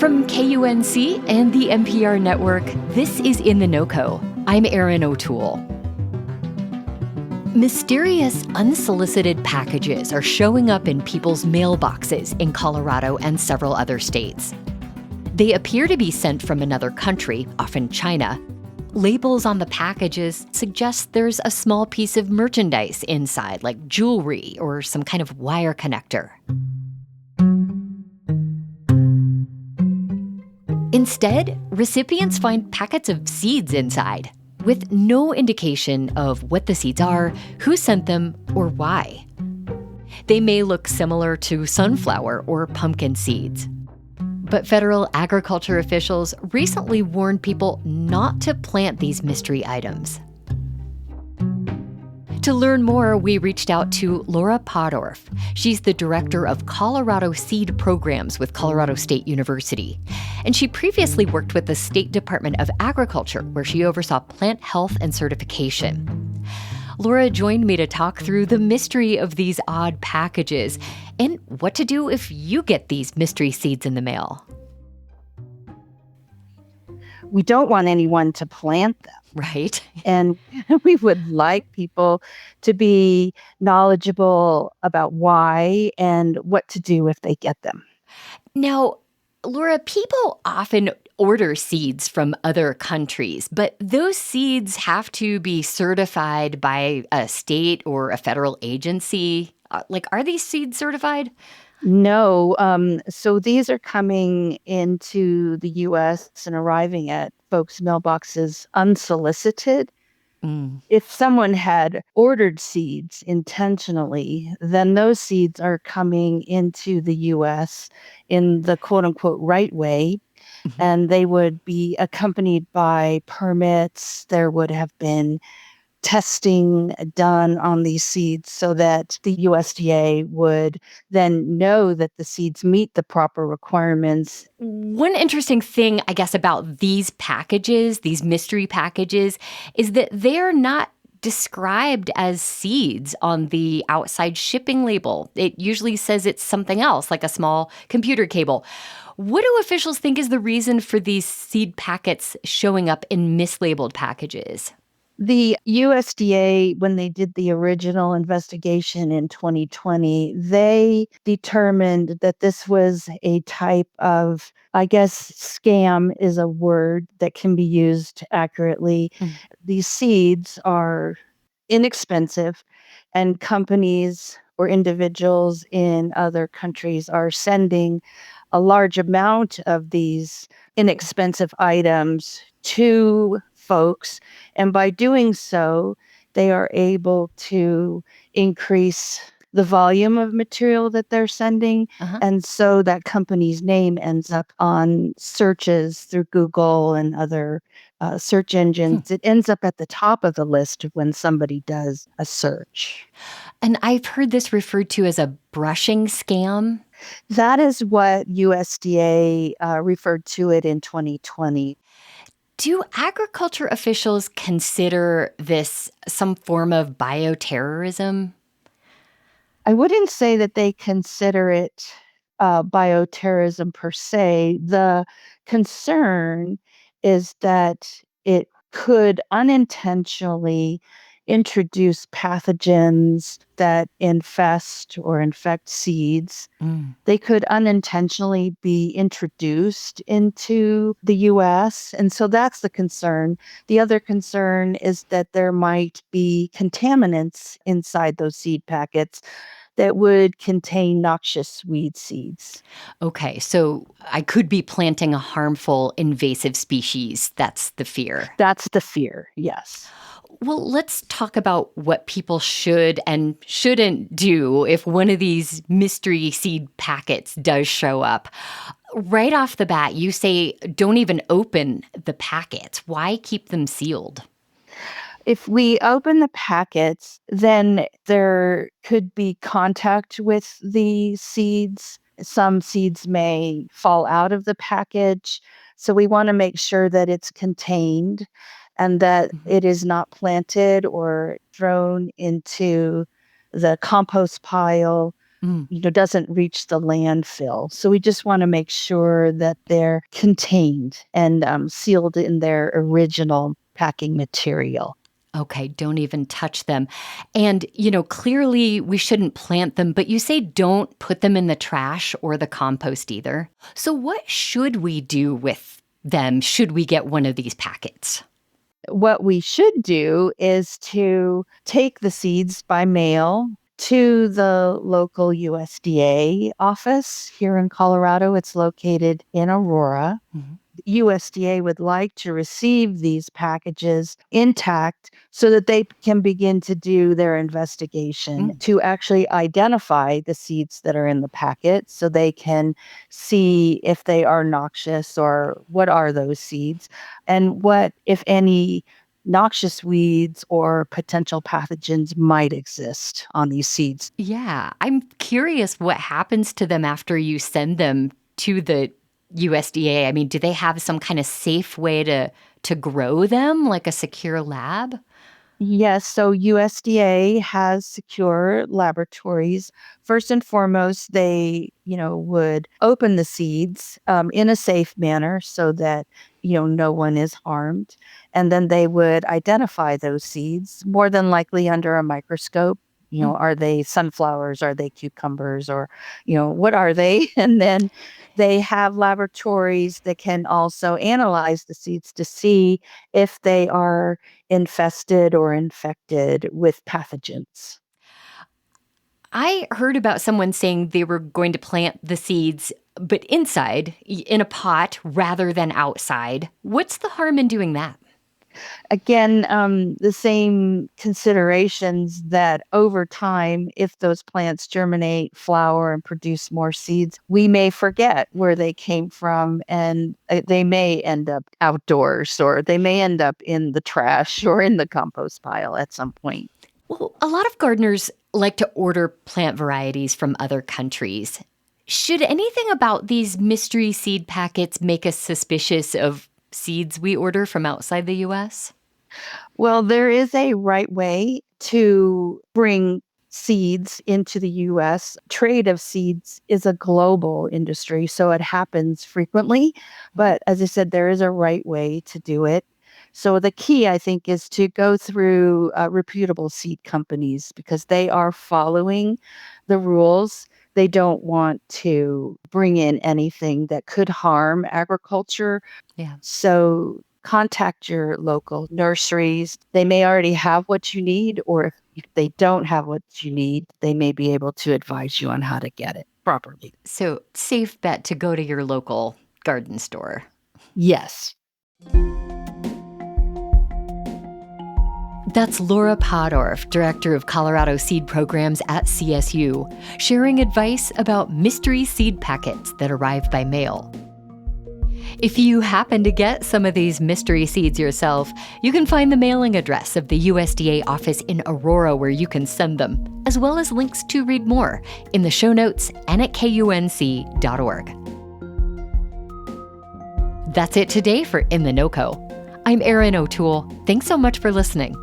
From KUNC and the NPR network, this is In The NoCo. I'm Erin O'Toole. Mysterious, unsolicited packages are showing up in people's mailboxes in Colorado and several other states. They appear to be sent from another country, often China. Labels on the packages suggest there's a small piece of merchandise inside, like jewelry or some kind of wire connector. Instead, recipients find packets of seeds inside, with no indication of what the seeds are, who sent them, or why. They may look similar to sunflower or pumpkin seeds. But federal agriculture officials recently warned people not to plant these mystery items. To learn more, we reached out to Laura Podorf. She's the director of Colorado Seed Programs with Colorado State University. And she previously worked with the State Department of Agriculture, where she oversaw plant health and certification. Laura joined me to talk through the mystery of these odd packages and what to do if you get these mystery seeds in the mail. We don't want anyone to plant them. Right. And we would like people to be knowledgeable about why and what to do if they get them. Now, Laura, people often order seeds from other countries, but those seeds have to be certified by a state or a federal agency. Are these seeds certified? No. So these are coming into the U.S. and arriving at folks' mailboxes unsolicited. If someone had ordered seeds intentionally, then those seeds are coming into the U.S. in the quote-unquote right way, and they would be accompanied by permits. There would have been testing done on these seeds so that the USDA would then know that the seeds meet the proper requirements. One interesting thing, I guess, about these packages, these mystery packages, is that they're not described as seeds on the outside shipping label. It usually says it's something else, like a small computer cable. What do officials think is the reason for these seed packets showing up in mislabeled packages? The USDA, when they did the original investigation in 2020, they determined that this was a type of, I guess, scam is a word that can be used accurately. These seeds are inexpensive, and companies or individuals in other countries are sending a large amount of these inexpensive items to folks. And by doing so, they are able to increase the volume of material that they're sending. And so that company's name ends up on searches through Google and other search engines. It ends up at the top of the list when somebody does a search. And I've heard this referred to as a brushing scam. That is what USDA referred to it in 2020. Do agriculture officials consider this some form of bioterrorism? I wouldn't say that they consider it bioterrorism per se. The concern is that it could unintentionally introduce pathogens that infest or infect seeds. They could unintentionally be introduced into the U.S. And so that's the concern. The other concern is that there might be contaminants inside those seed packets that would contain noxious weed seeds. Okay, so I could be planting a harmful invasive species. That's the fear. That's the fear, yes. Well, let's talk about what people should and shouldn't do if one of these mystery seed packets does show up. Right off the bat, you say don't even open the packets. Why keep them sealed? If we open the packets, then there could be contact with the seeds. Some seeds may fall out of the package. So we want to make sure that it's contained and that it is not planted or thrown into the compost pile doesn't reach the landfill. So we just want to make sure that they're contained and sealed in their original packing material. Okay, don't even touch them. And, clearly we shouldn't plant them, but you say don't put them in the trash or the compost either. So what should we do with them should we get one of these packets? What we should do is to take the seeds by mail to the local USDA office here in Colorado. It's located in Aurora. Mhm. USDA would like to receive these packages intact so that they can begin to do their investigation to actually identify the seeds that are in the packet so they can see if they are noxious or what are those seeds and what, if any, noxious weeds or potential pathogens might exist on these seeds. Yeah, I'm curious what happens to them after you send them to the USDA. I mean, do they have some kind of safe way to grow them, like a secure lab? Yes, so USDA has secure laboratories. First and foremost, they, would open the seeds in a safe manner so that, no one is harmed. And then they would identify those seeds, more than likely under a microscope. Are they sunflowers? Are they cucumbers? Or, what are they? And then they have laboratories that can also analyze the seeds to see if they are infested or infected with pathogens. I heard about someone saying they were going to plant the seeds, but inside, in a pot rather than outside. What's the harm in doing that? Again, the same considerations that over time, if those plants germinate, flower, and produce more seeds, we may forget where they came from and they may end up outdoors or they may end up in the trash or in the compost pile at some point. Well, a lot of gardeners like to order plant varieties from other countries. Should anything about these mystery seed packets make us suspicious of seeds we order from outside the US? Well, there is a right way to bring seeds into the US. Trade of seeds is a global industry, so it happens frequently. But as I said, there is a right way to do it. So the key, I think, is to go through reputable seed companies because they are following the rules. They don't want to bring in anything that could harm agriculture. Yeah. So contact your local nurseries. They may already have what you need, or if they don't have what you need, they may be able to advise you on how to get it properly. So, safe bet to go to your local garden store. Yes. That's Laura Podorf, Director of Colorado Seed Programs at CSU, sharing advice about mystery seed packets that arrive by mail. If you happen to get some of these mystery seeds yourself, you can find the mailing address of the USDA office in Aurora where you can send them, as well as links to read more in the show notes and at KUNC.org. That's it today for In The NoCo. I'm Erin O'Toole. Thanks so much for listening.